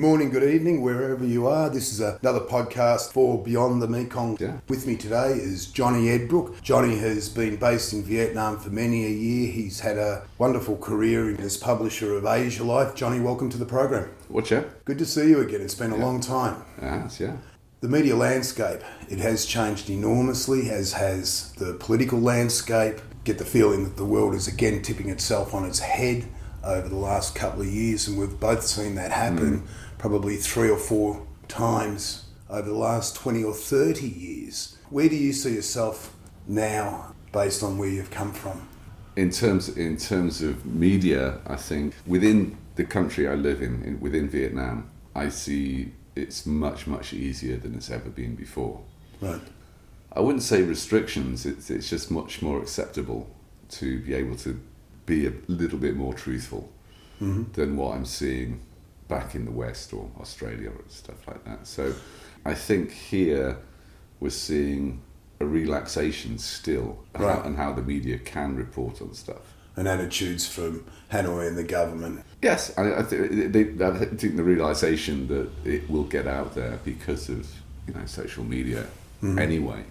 morning, good evening, wherever you are. This is another podcast for Beyond the Mekong. Yeah. With me today is Johnny Edbrook. Johnny has been based in Vietnam for many a year. He's had a wonderful career as publisher of AsiaLIFE. Johnny, welcome to the program. What's up? Good to see you again. It's been a long time. Yes, yeah. The media landscape, it has changed enormously, as has the political landscape. Get the feeling that the world is again tipping itself on its head over the last couple of years, and we've both seen that happen probably 3 or 4 times over the last 20 or 30 years. Where do you see yourself now based on where you've come from? In terms of media, I think within the country I live in within Vietnam, I see it's much, much easier than it's ever been before. Right. I wouldn't say restrictions, it's just much more acceptable to be able to be a little bit more truthful than what I'm seeing back in the West or Australia or stuff like that. So I think here we're seeing a relaxation still, Right. and how the media can report on stuff. And attitudes from Hanoi and the government. Yes, I think the realization that it will get out there because of social media anyway,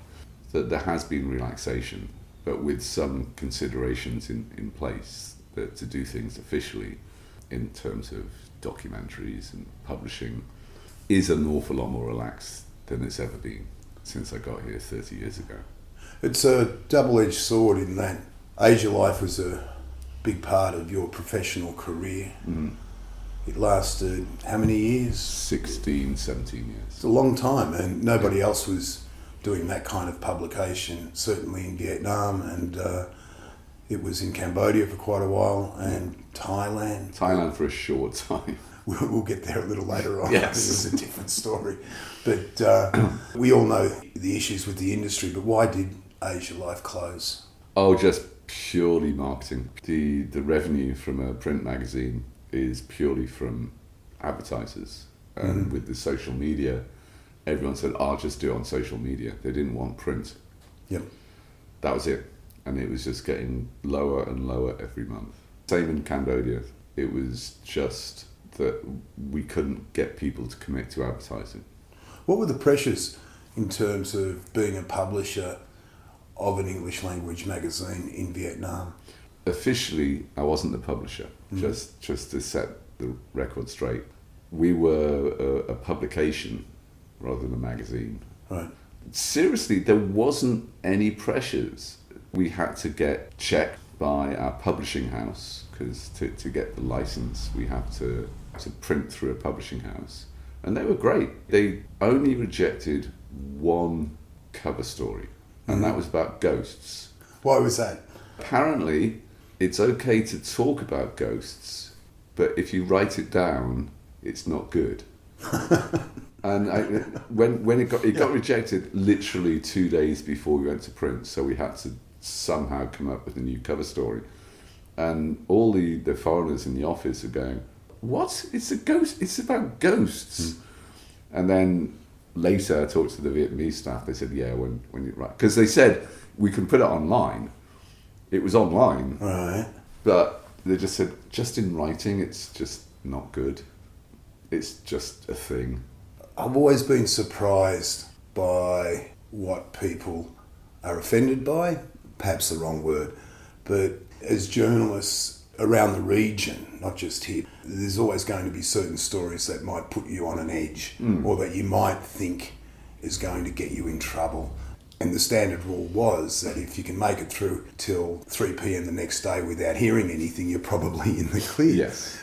that there has been relaxation, but with some considerations in place that to do things officially in terms of documentaries and publishing is an awful lot more relaxed than it's ever been since I got here 30 years ago. It's a double-edged sword in that AsiaLIFE was a big part of your professional career. It lasted how many years? 16, 17 years. It's a long time, and nobody else was doing that kind of publication, certainly in Vietnam, and it was in Cambodia for quite a while, and Thailand. Thailand for a short time. We'll get there a little later on. Yes. It was a different story. But we all know the issues with the industry, but why did AsiaLIFE close? Oh, just purely marketing. The revenue from a print magazine is purely from advertisers. And with the social media, everyone said, I'll just do it on social media. They didn't want print. Yep. That was it. And it was just getting lower and lower every month. Same in Cambodia. It was just that we couldn't get people to commit to advertising. What were the pressures in terms of being a publisher of an English language magazine in Vietnam? Officially, I wasn't the publisher, just to set the record straight. We were a publication rather than a magazine. Right. Seriously, there wasn't any pressures. We had to get checked by our publishing house, because to get the license, we have to print through a publishing house. And they were great. They only rejected one cover story, and that was about ghosts. Why was that? Apparently, it's okay to talk about ghosts, but if you write it down, it's not good. And when it got rejected literally 2 days before we went to print, so we had to somehow come up with a new cover story. And all the foreigners in the office are going, what? It's a ghost. It's about ghosts. And then later I talked to the Vietnamese staff. They said, yeah, when you write, because they said we can put it online. It was online, Right. but they just said, just in writing, it's just not good. It's just a thing. I've always been surprised by what people are offended by, perhaps the wrong word, but as journalists around the region, not just here, there's always going to be certain stories that might put you on an edge or that you might think is going to get you in trouble. And the standard rule was that if you can make it through till 3 p.m. the next day without hearing anything, you're probably in the clear. Yes.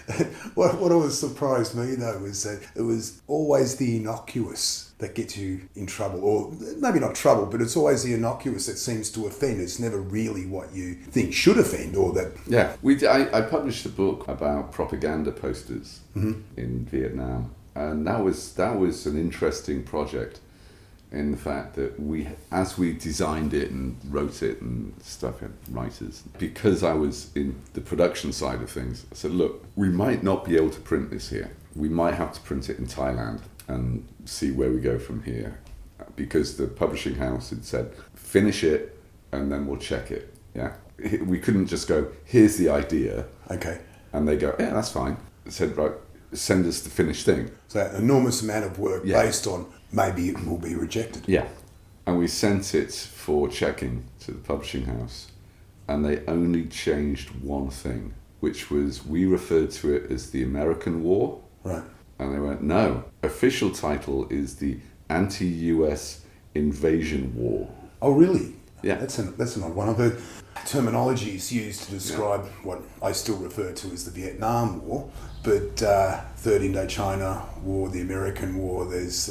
What always surprised me, though, was that it was always the innocuous that gets you in trouble. Or maybe not trouble, but it's always the innocuous that seems to offend. It's never really what you think should offend or that... Yeah, I published a book about propaganda posters in Vietnam. And that was an interesting project, in the fact that as we designed it and wrote it and stuff, writers, because I was in the production side of things, I said, look, we might not be able to print this here. We might have to print it in Thailand and see where we go from here. Because the publishing house had said, finish it and then we'll check it. Yeah, we couldn't just go, here's the idea. Okay. And they go, yeah, that's fine. I said, right, send us the finished thing. So an enormous amount of work Yeah. based on maybe it will be rejected. Yeah. And we sent it for checking to the publishing house, and they only changed one thing, which was we referred to it as the American War. Right. And they went, no, official title is the Anti-US Invasion War. Oh, really? Yeah. That's an odd one. I've heard terminologies used to describe what I still refer to as the Vietnam War, but Third Indochina War, the American War, there's...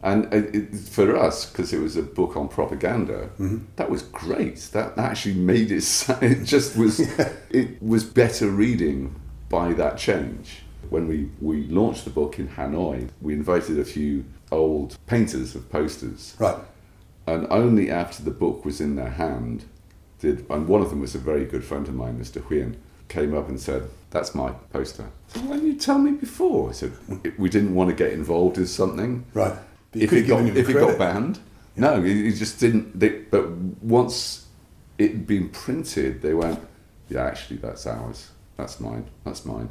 And for us, because it was a book on propaganda, that was great. That actually made it, it just was, it was better reading by that change. When we launched the book in Hanoi, we invited a few old painters of posters. Right. And only after the book was in their hand and one of them was a very good friend of mine, Mr. Huyen, came up and said, "That's my poster." I said, "Why didn't you tell me before?" I said, "We didn't want to get involved in something." Right. If it got banned, no, he just didn't. But once it had been printed, they went, "Yeah, actually, that's ours. That's mine. That's mine."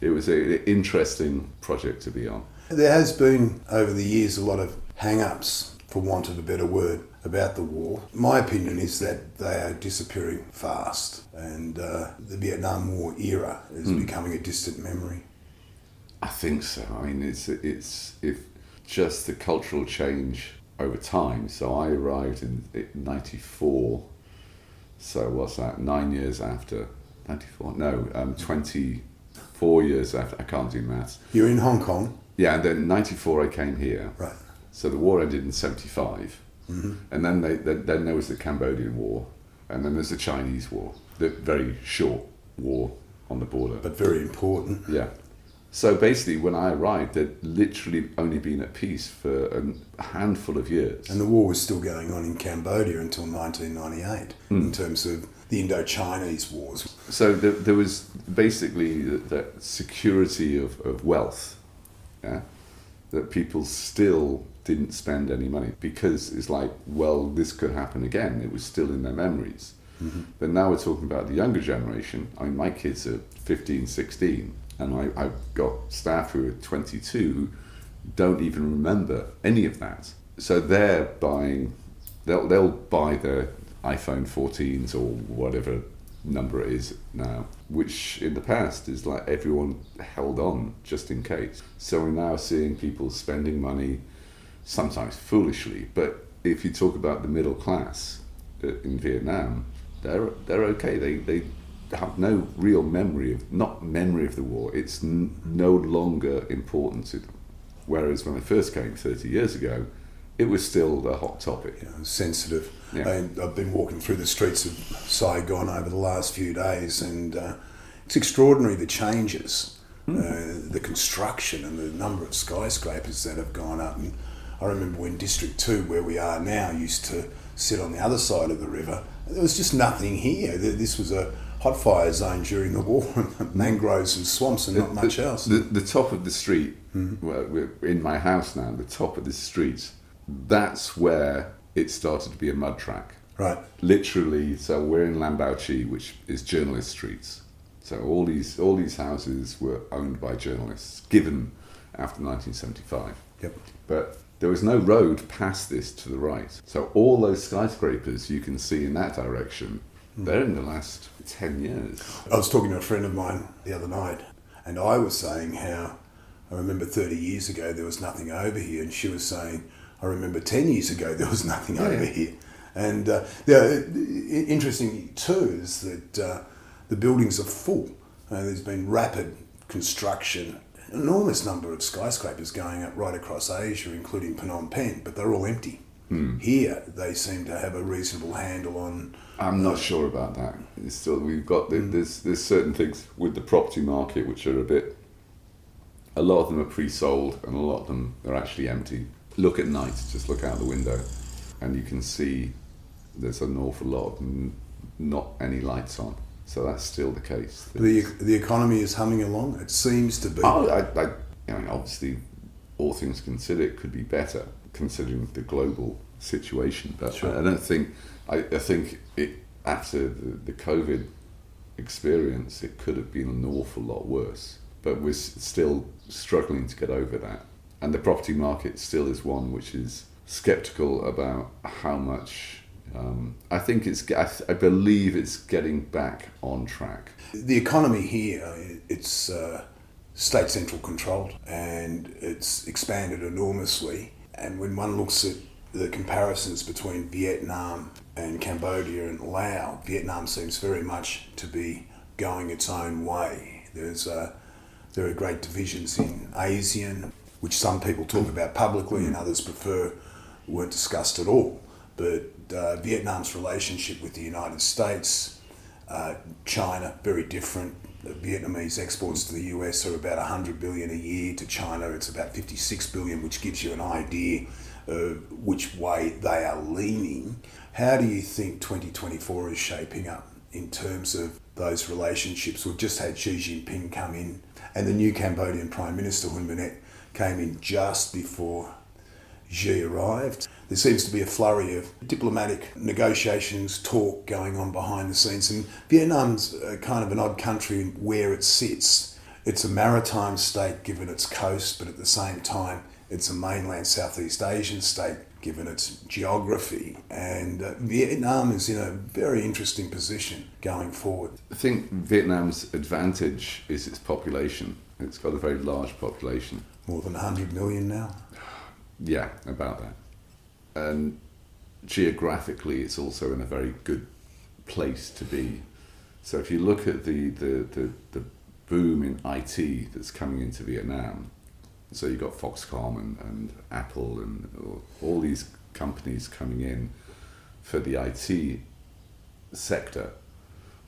It was an interesting project to be on. There has been, over the years, a lot of hang-ups, for want of a better word, about the war. My opinion is that they are disappearing fast, and the Vietnam War era is becoming a distant memory. I think so. I mean, it's if just the cultural change over time. So I arrived in '94. So what's that? 9 years after '94? No, 24 years after. I can't do maths. You're in Hong Kong. Yeah, and then '94 I came here. Right. So the war ended in '75, and then then there was the Cambodian War, and then there's the Chinese War, the very short war on the border. But very important. Yeah. So basically, when I arrived, they'd literally only been at peace for a handful of years. And the war was still going on in Cambodia until 1998, in terms of the Indo-Chinese wars. So there was basically that security of wealth, yeah, that people still didn't spend any money because it's like, well, this could happen again. It was still in their memories. But now we're talking about the younger generation. I mean, my kids are 15, 16, and I've got staff who are 22 who don't even remember any of that. So they're buying, they'll buy their iPhone 14s or whatever number it is now, which in the past is like everyone held on just in case. So we're now seeing people spending money, sometimes foolishly, but if you talk about the middle class in Vietnam, they're okay. They have no real memory of the war. It's no longer important to them. Whereas when I first came 30 years ago, it was still the hot topic. You know, sensitive. Yeah. And I've been walking through the streets of Saigon over the last few days, and it's extraordinary the changes, the construction and the number of skyscrapers that have gone up. And I remember when District 2, where we are now, used to sit on the other side of the river. There was just nothing here. This was a hot fire zone during the war, mangroves and swamps and not much else. The top of the street, well, we're in my house now, the top of the street, that's where it started to be a mud track. Right. Literally, so we're in Lambao Chi, which is journalist streets. So all these houses were owned by journalists, given after 1975. Yep. But there was no road past this to the right. So all those skyscrapers you can see in that direction, they're in the last 10 years. I was talking to a friend of mine the other night, and I was saying how I remember 30 years ago there was nothing over here, and she was saying, I remember 10 years ago there was nothing over here. And interesting too is that the buildings are full. There's been rapid construction, enormous number of skyscrapers going up right across Asia, including Phnom Penh, but they're all empty. Here, they seem to have a reasonable handle on... I'm not sure about that. It's still, we've got there's certain things with the property market which are a lot of them are pre-sold and a lot of them are actually empty. Look at night, just look out the window, and you can see there's an awful lot of not any lights on. So that's still the case. The economy is humming along. It seems to be. Obviously, all things considered, it could be better considering the global situation. But Sure. I don't think. I think it after the COVID experience, it could have been an awful lot worse. But we're still struggling to get over that. And the property market still is one which is sceptical about how much. I believe it's getting back on track. The economy here, it's state central controlled, and it's expanded enormously. And when one looks at the comparisons between Vietnam and Cambodia and Laos, Vietnam seems very much to be going its own way. There are great divisions in ASEAN, which some people talk about publicly and others prefer weren't discussed at all. But Vietnam's relationship with the United States, China, very different. The Vietnamese exports to the US are about 100 billion a year. To China, it's about 56 billion, which gives you an idea of which way they are leaning. How do you think 2024 is shaping up in terms of those relationships? We've just had Xi Jinping come in, and the new Cambodian Prime Minister, Hun Manet, came in just before Xi arrived. There seems to be a flurry of diplomatic negotiations, talk going on behind the scenes. And Vietnam's kind of an odd country where it sits. It's a maritime state given its coast, but at the same time, it's a mainland Southeast Asian state given its geography. And Vietnam is in a very interesting position going forward. I think Vietnam's advantage is its population. It's got a very large population. More than 100 million now? Yeah, about that. And geographically, it's also in a very good place to be. So if you look at the boom in IT that's coming into Vietnam, so you've got Foxconn and Apple and all these companies coming in for the IT sector,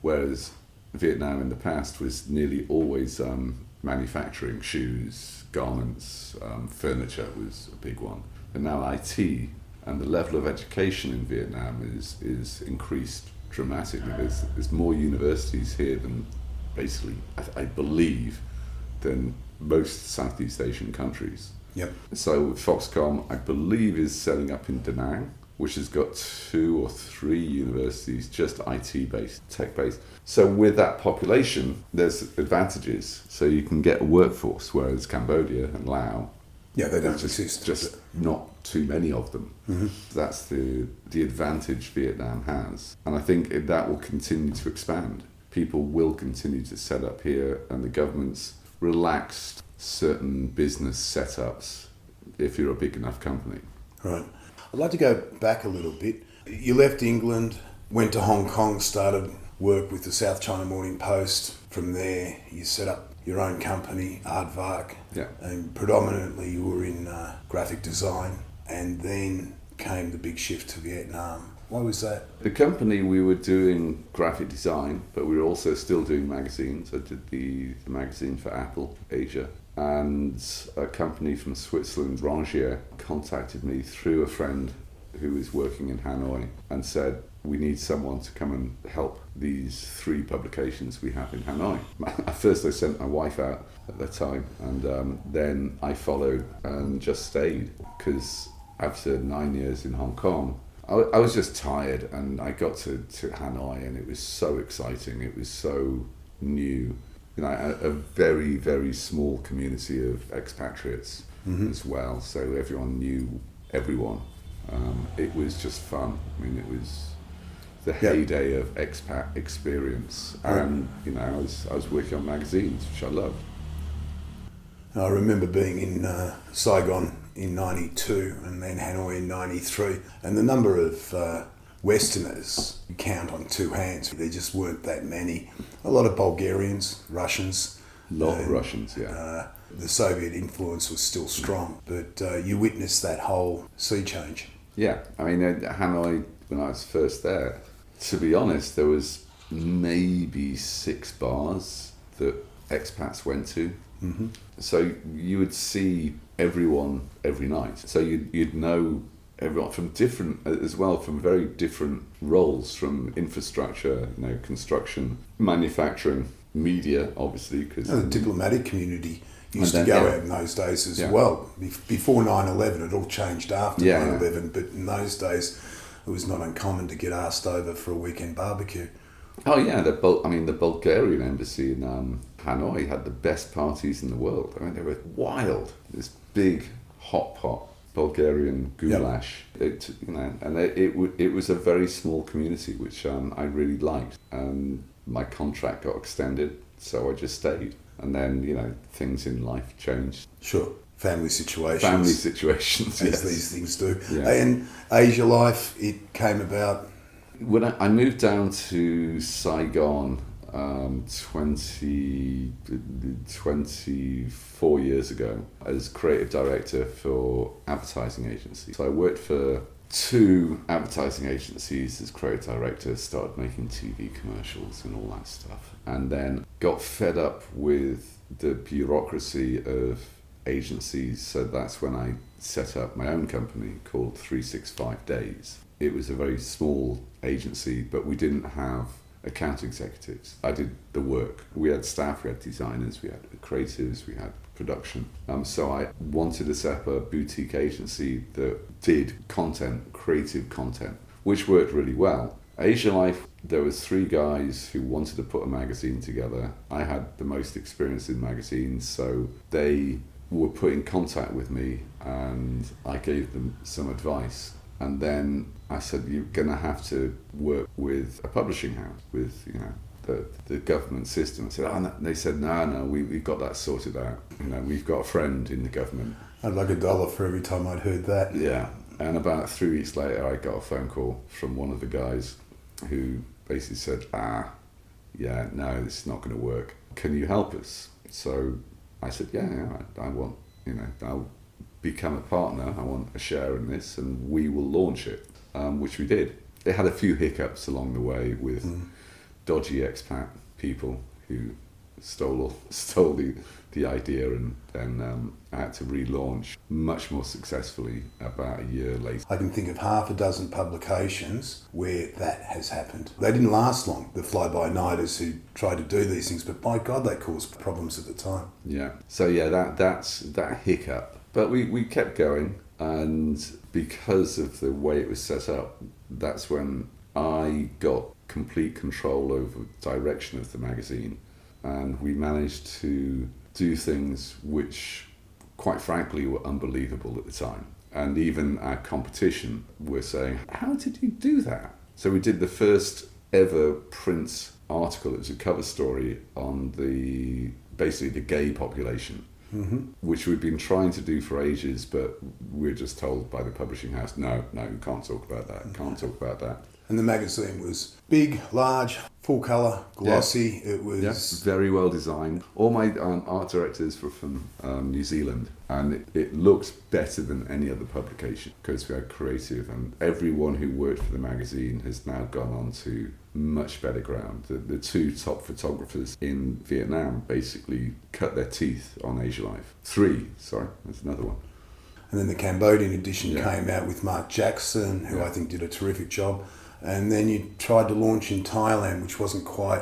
whereas Vietnam in the past was nearly always manufacturing, shoes, garments, furniture was a big one. And now IT and the level of education in Vietnam is increased dramatically. There's more universities here than basically, I believe, than most Southeast Asian countries. Yep. So Foxconn, I believe, is setting up in Da Nang, which has got 2 or 3 universities, just IT-based, tech-based. So with that population, there's advantages. So you can get a workforce, whereas Cambodia and Laos, yeah, they don't exist. Just not too many of them. Mm-hmm. That's the advantage Vietnam has. And I think that will continue to expand. People will continue to set up here, and the government's relaxed certain business setups if you're a big enough company. Right. I'd like to go back a little bit. You left England, went to Hong Kong, started work with the South China Morning Post. From there, you set up your own company, Aardvark, yeah. And predominantly you were in graphic design, and then came the big shift to Vietnam. Why was that? The company, we were doing graphic design, but we were also still doing magazines. I did the magazine for Apple Asia, and a company from Switzerland, Rangier, contacted me through a friend who was working in Hanoi and said, we need someone to come and help these 3 publications we have in Hanoi. At first I sent my wife out at that time, and then I followed and just stayed, because after 9 years in Hong Kong, I was just tired, and I got to Hanoi, and it was so exciting. It was so new. You know, a very, very small community of expatriates as well. So everyone knew everyone. It was just fun. I mean, it was the heyday of expat experience. And, you know, I was working on magazines, which I loved. I remember being in Saigon in 92 and then Hanoi in 93. And the number of Westerners you count on 2 hands. There just weren't that many. A lot of Bulgarians, Russians. A lot of Russians, yeah. The Soviet influence was still strong, but you witnessed that whole sea change. Yeah, I mean, Hanoi, when I was first there, to be honest, there was maybe 6 bars that expats went to. Mm-hmm. So you would see everyone every night. So you'd know everyone from different, as well, from very different roles, from infrastructure, you know, construction, manufacturing, media, obviously. Cause, the diplomatic community used to go out in those days as well. Before 9/11, it all changed after 9/11, but in those days it was not uncommon to get asked over for a weekend barbecue. Oh yeah, the Bulgarian embassy in Hanoi had the best parties in the world. I mean, they were wild. This big hot pot Bulgarian goulash. It was a very small community, which I really liked. And my contract got extended, so I just stayed. And then things in life changed. Sure. Family situations. As yes. These things do. Yeah. And Asia-Life, it came about. When I moved down to Saigon 24 years ago as creative director for advertising agencies. So I worked for 2 advertising agencies as creative director, started making TV commercials and all that stuff, and then got fed up with the bureaucracy of agencies, so that's when I set up my own company called 365 Days. It was a very small agency, but we didn't have account executives. I did the work. We had staff, we had designers, we had creatives, we had production. So I wanted to set up a boutique agency that did content, creative content, which worked really well. AsiaLIFE, there was 3 guys who wanted to put a magazine together. I had the most experience in magazines, so they were put in contact with me and I gave them some advice. And then I said, you're going to have to work with a publishing house, with the government system. I said, no. They said, no, we've got that sorted out. We've got a friend in the government. I'd like $1 for every time I'd heard that. Yeah. And about 3 weeks later, I got a phone call from one of the guys who basically said, no, this is not going to work. Can you help us? So I said, I want, I'll become a partner. I want a share in this, and we will launch it, which we did. It had a few hiccups along the way with dodgy expat people who stole the idea, and then I had to relaunch much more successfully about a year later. I can think of half a dozen publications where that has happened. They didn't last long, the fly-by-nighters who tried to do these things, but by God, they caused problems at the time. Yeah. So that's that hiccup. But we kept going, and because of the way it was set up, that's when I got complete control over the direction of the magazine, and we managed to do things which, quite frankly, were unbelievable at the time. And even our competition were saying, how did you do that? So we did the first ever print article. It was a cover story on basically the gay population. Mm-hmm. Which we've been trying to do for ages, but we're just told by the publishing house, no, you can't talk about that. And the magazine was big, large, full colour, glossy. Yeah. It was very well designed. All my art directors were from New Zealand, and it looked better than any other publication because we had creative, and everyone who worked for the magazine has now gone on to much better ground. The 2 top photographers in Vietnam basically cut their teeth on AsiaLIFE. 3, sorry, there's another one. And then the Cambodian edition came out with Mark Jackson, who I think did a terrific job. And then you tried to launch in Thailand, which wasn't quite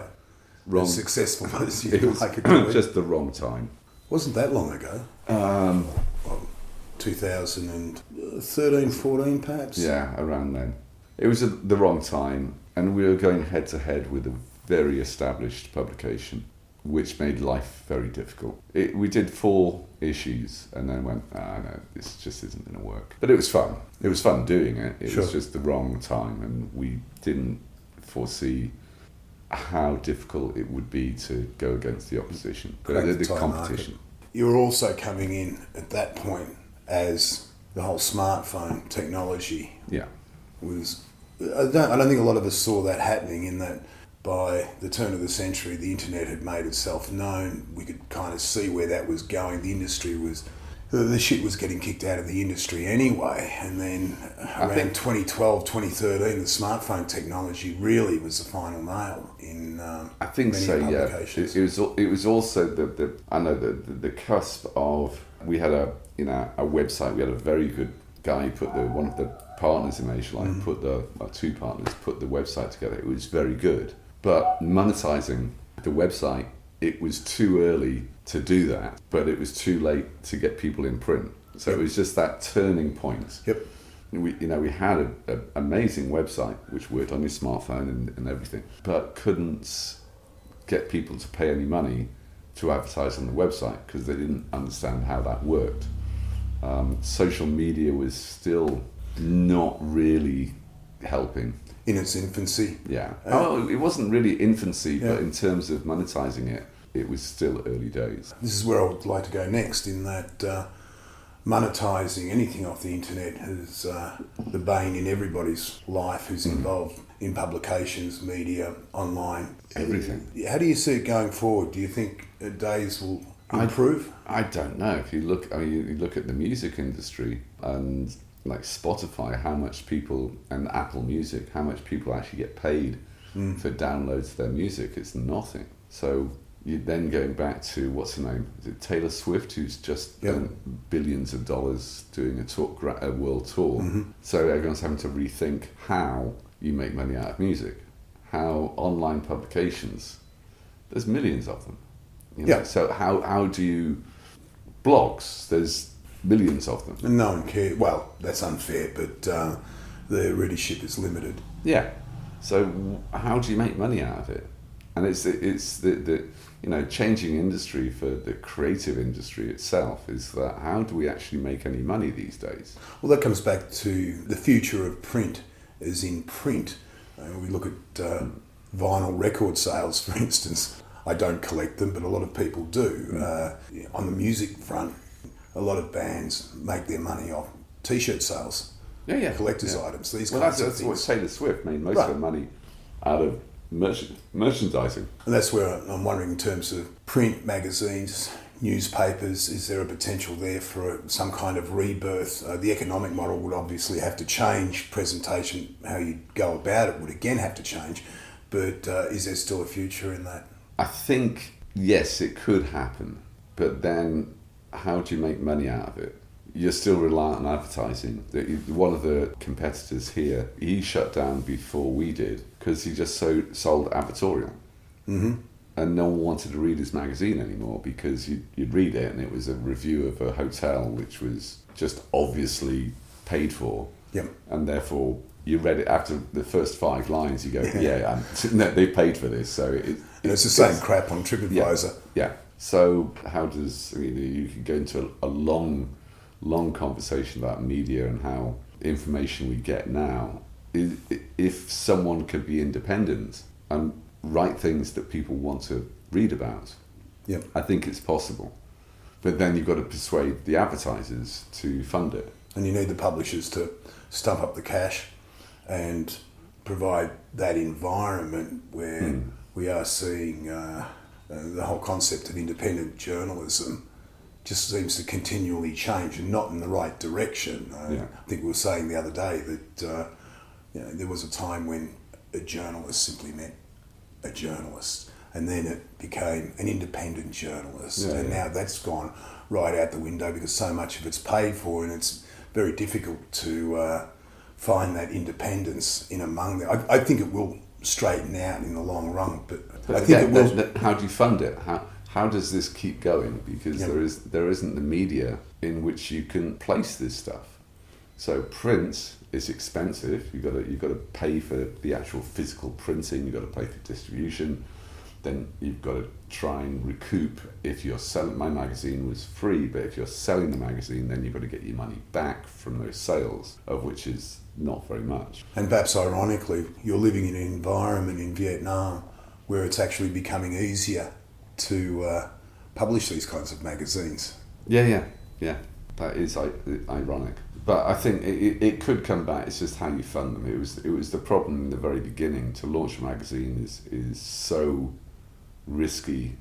as successful as you'd like it to be. Just the wrong time. Wasn't that long ago. 2013, 14 perhaps? Yeah, around then. It was the wrong time, and we were going head to head with a very established publication, which made life very difficult. We did 4 issues and then went, no, this just isn't going to work. But it was fun. It was fun doing it. It was just the wrong time, and we didn't foresee how difficult it would be to go against the opposition. The competition. Market. You were also coming in at that point as the whole smartphone technology was... I don't think a lot of us saw that happening, in that by the turn of the century, the internet had made itself known. We could kind of see where that was going. The industry was... The shit was getting kicked out of the industry anyway. And then around 2012, 2013, the smartphone technology really was the final nail in I think many so, publications. Yeah. It was also the cusp of... We had a website. We had a very good guy put one of the partners in AsiaLIFE put the 2 partners put the website together. It was very good. But monetizing the website, it was too early to do that, but it was too late to get people in print. So it was just that turning point. Yep. we had an amazing website which worked on your smartphone and everything, but couldn't get people to pay any money to advertise on the website because they didn't understand how that worked. Social media was still not really helping. In its infancy. Yeah. It wasn't really infancy, but in terms of monetizing it, it was still early days. This is where I would like to go next, in that monetizing anything off the internet is the bane in everybody's life who's involved in publications, media, online. Everything. How do you see it going forward? Do you think days will improve? I don't know. If you look, you look at the music industry and like Spotify, how much people, and Apple Music, how much people actually get paid for downloads of their music. It's nothing. So you then going back to, what's her name? Is it Taylor Swift, who's just earned billions of dollars doing a world tour? So everyone's having to rethink how you make money out of music. How online publications, there's millions of them. So how do you, blogs, there's millions of them. And no one cares. Well, that's unfair, but the readership is limited. Yeah. So how do you make money out of it? And it's the changing industry for the creative industry itself is that how do we actually make any money these days? Well, that comes back to the future of print, as in print. We look at vinyl record sales, for instance. I don't collect them, but a lot of people do. On the music front, a lot of bands make their money off T-shirt sales, collector's items, these kinds of things. That's what Taylor Swift made most of her money out of merchandising. And that's where I'm wondering, in terms of print, magazines, newspapers, is there a potential there for some kind of rebirth? The economic model would obviously have to change. Presentation, how you go about it, would again have to change. But is there still a future in that? I think, yes, it could happen. But then how do you make money out of it? You're still reliant on advertising. One of the competitors here, he shut down before we did because he just sold advertorial. And no one wanted to read his magazine anymore because you'd read it and it was a review of a hotel which was just obviously paid for. And therefore you read it after the first 5 lines, you go, they paid for this. So it's the same crap on TripAdvisor. Yeah. So how does, you can go into a long conversation about media and how information we get now. If someone could be independent and write things that people want to read about, I think it's possible. But then you've got to persuade the advertisers to fund it. And you need the publishers to stump up the cash and provide that environment where we are seeing the whole concept of independent journalism just seems to continually change and not in the right direction. I think we were saying the other day that there was a time when a journalist simply meant a journalist, and then it became an independent journalist, and now that's gone right out the window because so much of it's paid for, and it's very difficult to find that independence in among them. I think it will straighten out in the long run, but I think it will. How do you fund it? How does this keep going? Because there isn't the media in which you can place this stuff. So print is expensive. You've got to pay for the actual physical printing. You've got to pay for distribution. Then you've got to try and recoup. If you're selling, my magazine was free, but if you're selling the magazine, then you've got to get your money back from those sales, of which is not very much. And perhaps ironically, you're living in an environment in Vietnam where it's actually becoming easier to publish these kinds of magazines. Yeah. That is ironic, but I think it could come back. It's just how you fund them. It was the problem in the very beginning. To launch a magazine is so risky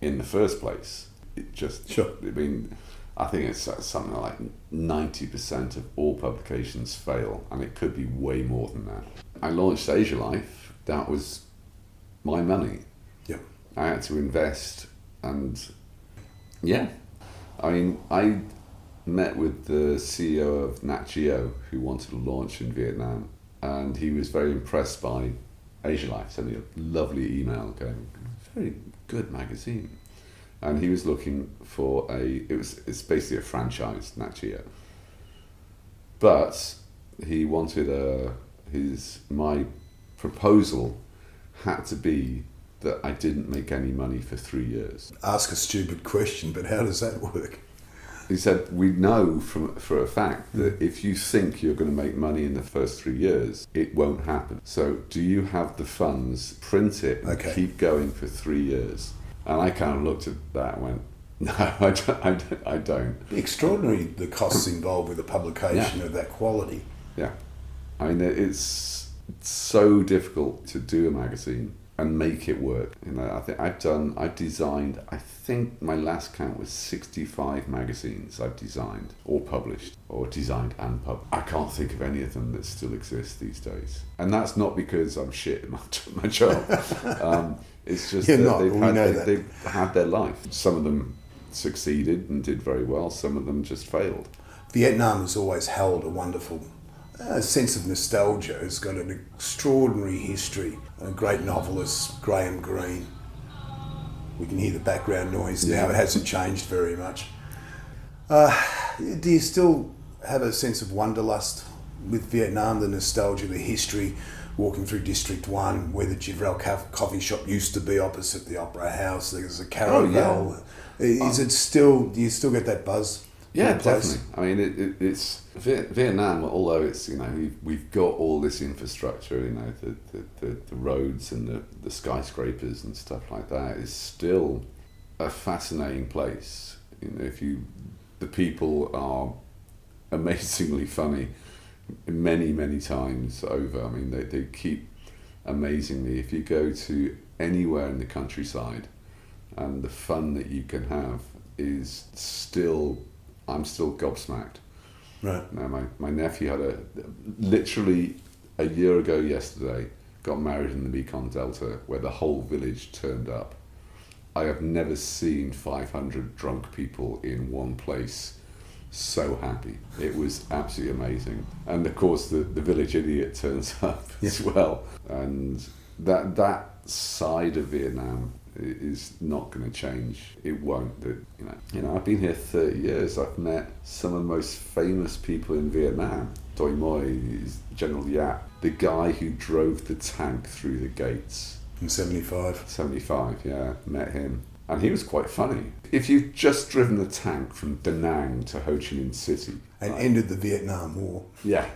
in the first place. It just I mean, I think it's something like 90% of all publications fail, and it could be way more than that. I launched AsiaLIFE. That was my money. I had to invest, and I mean, I met with the CEO of Nat Geo, who wanted to launch in Vietnam, and he was very impressed by AsiaLIFE, sent me a lovely email going, very good magazine. And he was looking for it's basically a franchise, Nat Geo. But he wanted my proposal had to be that I didn't make any money for 3 years. Ask a stupid question, but how does that work? He said, we know for a fact that if you think you're going to make money in the first 3 years, it won't happen. So do you have the funds, print it, and keep going for 3 years? And I kind of looked at that and went, no, I don't. Extraordinary, the costs involved with the publication of that quality. Yeah. I mean, it's so difficult to do a magazine and make it work. You know, I think I've designed, I think my last count was 65 magazines I've designed or published, or designed and published. I can't think of any of them that still exist these days. And that's not because I'm shit at my job. It's just that they've had their life. Some of them succeeded and did very well, some of them just failed. Vietnam has always held a wonderful sense of nostalgia. It's got an extraordinary history. A great novelist, Graham Greene. We can hear the background noise now. It hasn't changed very much. Do you still have a sense of wanderlust with Vietnam, the nostalgia, the history, walking through District 1, where the Givrel coffee shop used to be opposite the Opera House? There's a caravel. Is it still, do you still get that buzz? Yeah, definitely. I mean, it's Vietnam. Although it's, you know, we've got all this infrastructure, you know, the roads and the skyscrapers and stuff like that, is still a fascinating place. You know, the people are amazingly funny, many times over. I mean, they keep amazing me. If you go to anywhere in the countryside, and the fun that you can have is still. I'm still gobsmacked. Right. Now, my nephew had literally a year ago yesterday, got married in the Mekong Delta, where the whole village turned up. I have never seen 500 drunk people in one place so happy. It was absolutely amazing. And of course, the village idiot turns up as well. And that side of Vietnam is not going to change. It won't. You know, I've been here 30 years. I've met some of the most famous people in Vietnam. Doi Moi is General Yap, the guy who drove the tank through the gates. In 75. 75, yeah. Met him. And he was quite funny. If you've just driven the tank from Da Nang to Ho Chi Minh City... And ended the Vietnam War. Yeah.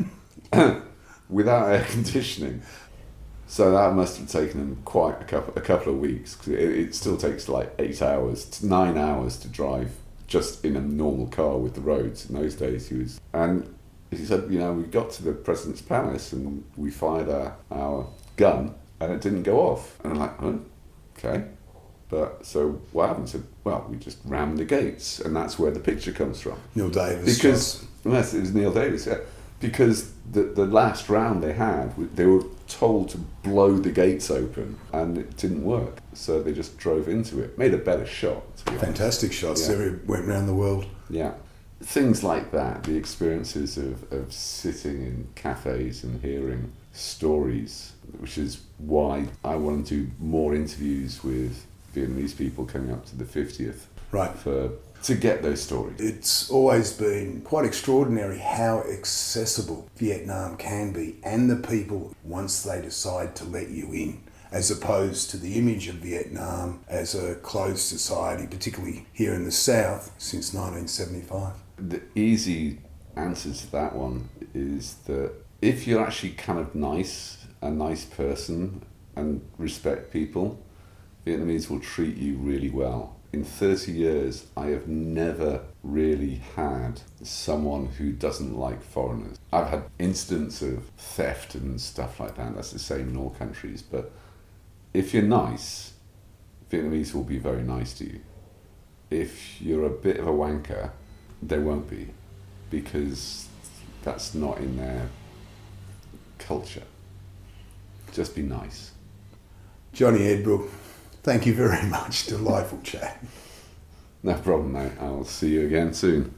Without air conditioning. So that must have taken him quite a couple of weeks, because it still takes like 8 hours, 9 hours to drive just in a normal car with the roads. In those days he said, you know, we got to the President's Palace and we fired our gun and it didn't go off. And I'm like, oh, okay. But so what happened? He said, well, we just rammed the gates, and that's where the picture comes from. Neil Davis. Because, yes, it was Neil Davis, yeah. Because the last round they had, they were told to blow the gates open, and it didn't work. So they just drove into it. Made a better shot, to be honest. Fantastic shots. Yeah. They went around the world. Yeah. Things like that, the experiences of sitting in cafes and hearing stories, which is why I want to do more interviews with Vietnamese people coming up to the 50th. Right. To get those stories. It's always been quite extraordinary how accessible Vietnam can be, and the people, once they decide to let you in, as opposed to the image of Vietnam as a closed society, particularly here in the South, since 1975. The easy answer to that one is that if you're actually kind of a nice person and respect people, Vietnamese will treat you really well. In 30 years, I have never really had someone who doesn't like foreigners. I've had incidents of theft and stuff like that. That's the same in all countries. But if you're nice, Vietnamese will be very nice to you. If you're a bit of a wanker, they won't be, because that's not in their culture. Just be nice. Johnny Edbrook, thank you very much. Delightful chat. No problem, mate. I'll see you again soon.